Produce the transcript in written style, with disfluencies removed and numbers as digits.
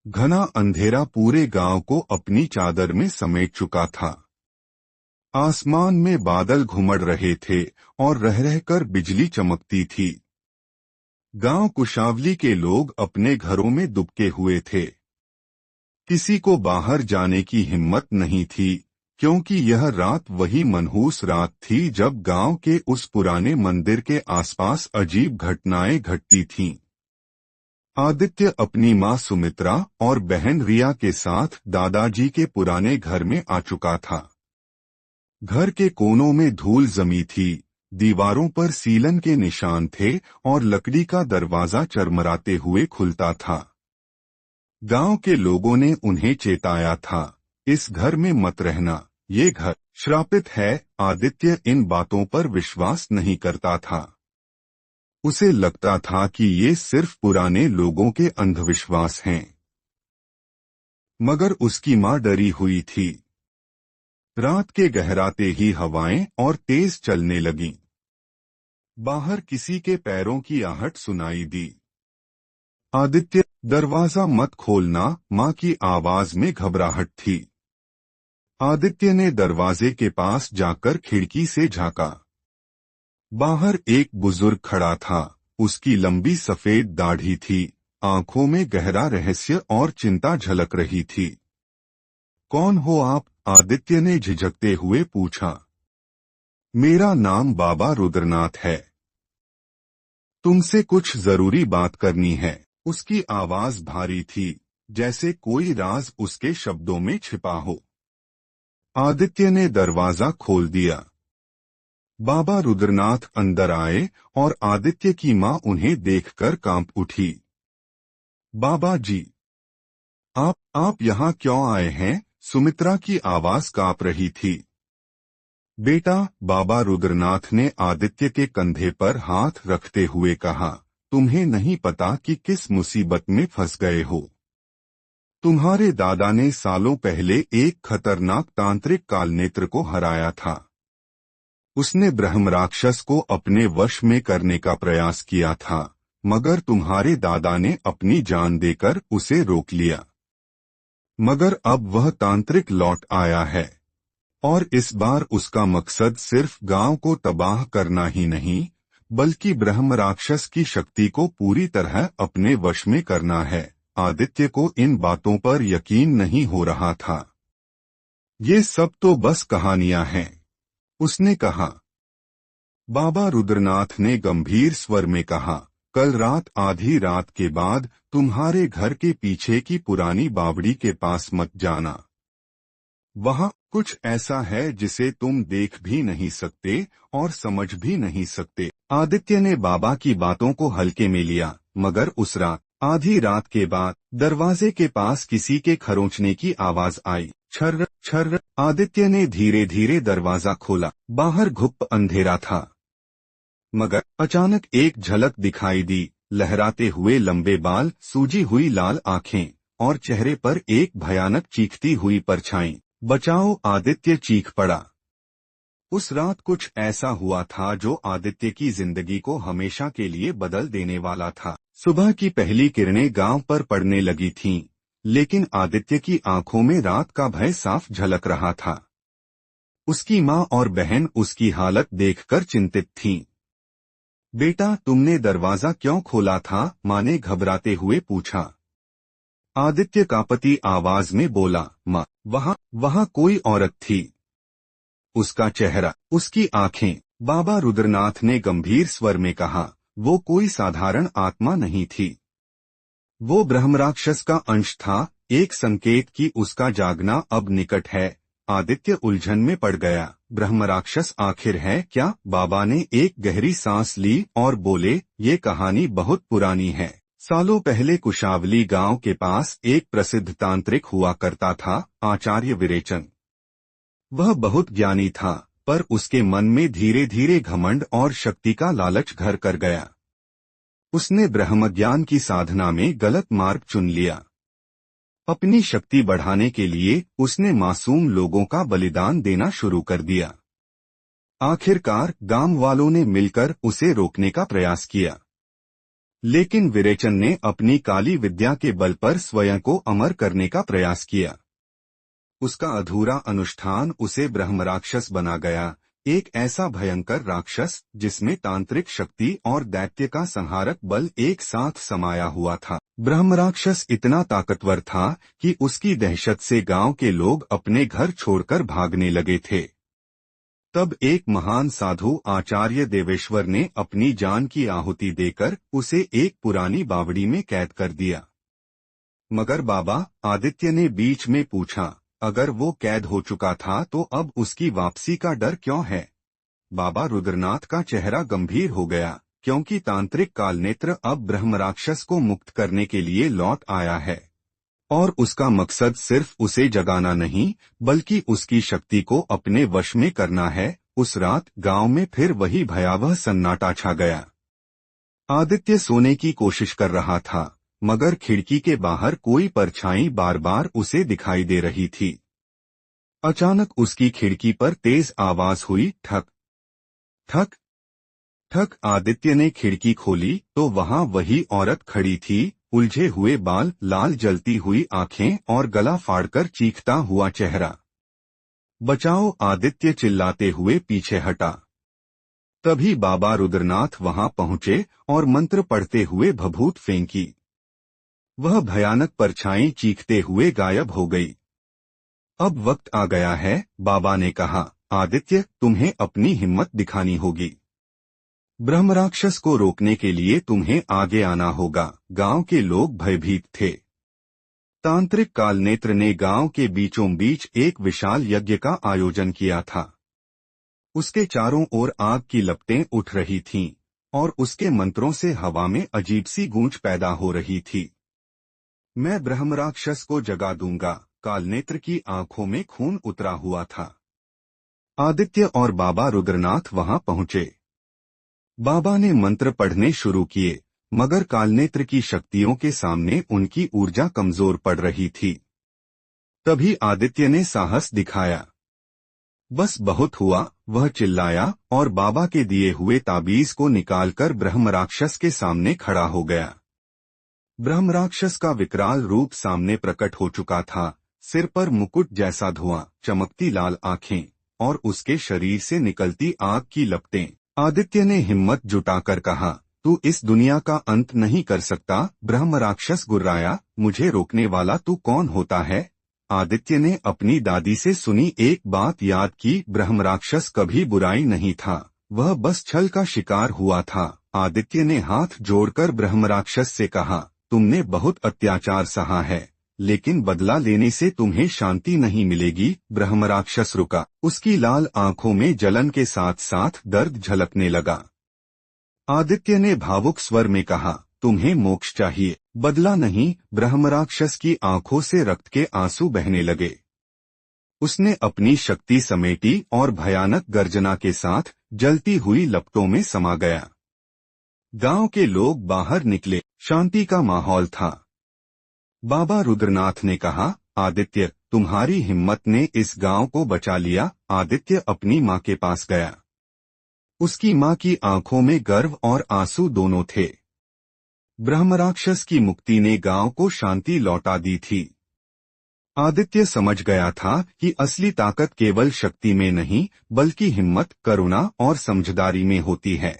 घना अंधेरा पूरे गांव को अपनी चादर में समेट चुका था। आसमान में बादल घुमड़ रहे थे और रह रहकर बिजली चमकती थी। गांव कुशावली के लोग अपने घरों में दुबके हुए थे। किसी को बाहर जाने की हिम्मत नहीं थी, क्योंकि यह रात वही मनहूस रात थी जब गांव के उस पुराने मंदिर के आसपास अजीब घटनाएं घटती थीं। आदित्य अपनी मां सुमित्रा और बहन रिया के साथ दादाजी के पुराने घर में आ चुका था। घर के कोनों में धूल जमी थी, दीवारों पर सीलन के निशान थे और लकड़ी का दरवाजा चरमराते हुए खुलता था। गांव के लोगों ने उन्हें चेताया था, इस घर में मत रहना, ये घर श्रापित है। आदित्य इन बातों पर विश्वास नहीं करता था। उसे लगता था कि ये सिर्फ पुराने लोगों के अंधविश्वास हैं। मगर उसकी मां डरी हुई थी। रात के गहराते ही हवाएं और तेज चलने लगीं। बाहर किसी के पैरों की आहट सुनाई दी। आदित्य, दरवाजा मत खोलना, मां की आवाज में घबराहट थी। आदित्य ने दरवाजे के पास जाकर खिड़की से झांका। बाहर एक बुजुर्ग खड़ा था। उसकी लंबी सफेद दाढ़ी थी, आंखों में गहरा रहस्य और चिंता झलक रही थी। कौन हो आप? आदित्य ने झिझकते हुए पूछा। मेरा नाम बाबा रुद्रनाथ है। तुमसे कुछ जरूरी बात करनी है। उसकी आवाज भारी थी, जैसे कोई राज उसके शब्दों में छिपा हो। आदित्य ने दरवाजा खोल दिया। बाबा रुद्रनाथ अंदर आए और आदित्य की मां उन्हें देखकर कांप उठी। बाबा जी, आप यहाँ क्यों आए हैं? सुमित्रा की आवाज कांप रही थी। बेटा, बाबा रुद्रनाथ ने आदित्य के कंधे पर हाथ रखते हुए कहा, तुम्हें नहीं पता कि किस मुसीबत में फंस गए हो। तुम्हारे दादा ने सालों पहले एक खतरनाक तांत्रिक कालनेत्र को हराया था। उसने ब्रह्म राक्षस को अपने वश में करने का प्रयास किया था, मगर तुम्हारे दादा ने अपनी जान देकर उसे रोक लिया। मगर अब वह तांत्रिक लौट आया है, और इस बार उसका मकसद सिर्फ गांव को तबाह करना ही नहीं, बल्कि ब्रह्म राक्षस की शक्ति को पूरी तरह अपने वश में करना है। आदित्य को इन बातों पर यकीन नहीं हो रहा था। ये सब तो बस कहानियां हैं, उसने कहा। बाबा रुद्रनाथ ने गंभीर स्वर में कहा, कल रात आधी रात के बाद तुम्हारे घर के पीछे की पुरानी बावड़ी के पास मत जाना। वहां कुछ ऐसा है जिसे तुम देख भी नहीं सकते और समझ भी नहीं सकते। आदित्य ने बाबा की बातों को हल्के में लिया, मगर उस रात आधी रात के बाद दरवाजे के पास किसी के खरोंचने की आवाज आई। छर्र छर्र। आदित्य ने धीरे धीरे दरवाजा खोला। बाहर घुप अंधेरा था, मगर अचानक एक झलक दिखाई दी। लहराते हुए लंबे बाल, सूजी हुई लाल आंखें और चेहरे पर एक भयानक चीखती हुई परछाई। बचाओ! आदित्य चीख पड़ा। उस रात कुछ ऐसा हुआ था जो आदित्य की जिंदगी को हमेशा के लिए बदल देने वाला था। सुबह की पहली किरणें गांव पर पड़ने लगी थीं, लेकिन आदित्य की आंखों में रात का भय साफ झलक रहा था। उसकी मां और बहन उसकी हालत देखकर चिंतित थीं। बेटा, तुमने दरवाजा क्यों खोला था? मां ने घबराते हुए पूछा। आदित्य कांपती आवाज में बोला, मां, वहां कोई औरत थी। उसका चेहरा, उसकी आंखें। बाबा रुद्रनाथ ने गंभीर स्वर में कहा, वो कोई साधारण आत्मा नहीं थी। वो ब्रह्मराक्षस का अंश था, एक संकेत कि उसका जागना अब निकट है। आदित्य उलझन में पड़ गया। ब्रह्मराक्षस आखिर है क्या? बाबा ने एक गहरी सांस ली और बोले, ये कहानी बहुत पुरानी है। सालों पहले कुशावली गांव के पास एक प्रसिद्ध तांत्रिक हुआ करता था, आचार्य विरेचन। वह बहुत ज्ञानी था, पर उसके मन में धीरे धीरे घमंड और शक्ति का लालच घर कर गया। उसने ब्रह्मज्ञान की साधना में गलत मार्ग चुन लिया। अपनी शक्ति बढ़ाने के लिए उसने मासूम लोगों का बलिदान देना शुरू कर दिया। आखिरकार गांव वालों ने मिलकर उसे रोकने का प्रयास किया। लेकिन विरेचन ने अपनी काली विद्या के बल पर स्वयं को अमर करने का प्रयास किया। उसका अधूरा अनुष्ठान उसे ब्रह्मराक्षस बना गया, एक ऐसा भयंकर राक्षस जिसमें तांत्रिक शक्ति और दैत्य का संहारक बल एक साथ समाया हुआ था। ब्रह्मराक्षस इतना ताकतवर था कि उसकी दहशत से गांव के लोग अपने घर छोड़कर भागने लगे थे। तब एक महान साधु आचार्य देवेश्वर ने अपनी जान की आहुति देकर उसे एक पुरानी बावड़ी में कैद कर दिया। मगर बाबा आदित्य ने बीच में पूछा, अगर वो कैद हो चुका था तो अब उसकी वापसी का डर क्यों है? बाबा रुद्रनाथ का चेहरा गंभीर हो गया, क्योंकि तांत्रिक कालनेत्र अब ब्रह्मराक्षस को मुक्त करने के लिए लौट आया है, और उसका मकसद सिर्फ उसे जगाना नहीं बल्कि उसकी शक्ति को अपने वश में करना है। उस रात गांव में फिर वही भयावह सन्नाटा छा गया। आदित्य सोने की कोशिश कर रहा था, मगर खिड़की के बाहर कोई परछाई बार बार उसे दिखाई दे रही थी। अचानक उसकी खिड़की पर तेज आवाज हुई, ठक ठक ठक। आदित्य ने खिड़की खोली तो वहां वही औरत खड़ी थी, उलझे हुए बाल, लाल जलती हुई आंखें और गला फाड़कर चीखता हुआ चेहरा। बचाओ! आदित्य चिल्लाते हुए पीछे हटा। तभी बाबा रुद्रनाथ वहां पहुंचे और मंत्र पढ़ते हुए भभूत फेंकी। वह भयानक परछाई चीखते हुए गायब हो गई। अब वक्त आ गया है, बाबा ने कहा। आदित्य, तुम्हें अपनी हिम्मत दिखानी होगी। ब्रह्मराक्षस को रोकने के लिए तुम्हें आगे आना होगा। गांव के लोग भयभीत थे। तांत्रिक कालनेत्र ने गांव के बीचों बीच एक विशाल यज्ञ का आयोजन किया था। उसके चारों ओर आग की लपटें उठ रही थीं और उसके मंत्रों से हवा में अजीब सी गूंज पैदा हो रही थी। मैं ब्रह्मराक्षस को जगा दूंगा। कालनेत्र की आंखों में खून उतरा हुआ था। आदित्य और बाबा रुद्रनाथ वहां पहुंचे। बाबा ने मंत्र पढ़ने शुरू किए, मगर कालनेत्र की शक्तियों के सामने उनकी ऊर्जा कमजोर पड़ रही थी। तभी आदित्य ने साहस दिखाया। बस बहुत हुआ, वह चिल्लाया और बाबा के दिए हुए ताबीज को निकालकर ब्रह्मराक्षस के सामने खड़ा हो गया। ब्रह्मराक्षस का विकराल रूप सामने प्रकट हो चुका था। सिर पर मुकुट जैसा धुआं, चमकती लाल आंखें और उसके शरीर से निकलती आग की लपटें। आदित्य ने हिम्मत जुटाकर कहा, तू इस दुनिया का अंत नहीं कर सकता। ब्रह्मराक्षस गुर्राया, मुझे रोकने वाला तू कौन होता है? आदित्य ने अपनी दादी से सुनी एक बात याद की, ब्रह्मराक्षस कभी बुराई नहीं था, वह बस छल का शिकार हुआ था। आदित्य ने हाथ जोड़कर ब्रह्मराक्षस से कहा, तुमने बहुत अत्याचार सहा है, लेकिन बदला लेने से तुम्हें शांति नहीं मिलेगी। ब्रह्मराक्षस रुका। उसकी लाल आंखों में जलन के साथ साथ दर्द झलकने लगा। आदित्य ने भावुक स्वर में कहा, तुम्हें मोक्ष चाहिए, बदला नहीं। ब्रह्मराक्षस की आंखों से रक्त के आंसू बहने लगे। उसने अपनी शक्ति समेटी और भयानक गर्जना के साथ जलती हुई लपटों में समा गया। गांव के लोग बाहर निकले, शांति का माहौल था। बाबा रुद्रनाथ ने कहा, आदित्य, तुम्हारी हिम्मत ने इस गांव को बचा लिया। आदित्य अपनी मां के पास गया। उसकी मां की आंखों में गर्व और आंसू दोनों थे। ब्रह्मराक्षस की मुक्ति ने गांव को शांति लौटा दी थी। आदित्य समझ गया था कि असली ताकत केवल शक्ति में नहीं, बल्कि हिम्मत, करुणा और समझदारी में होती है।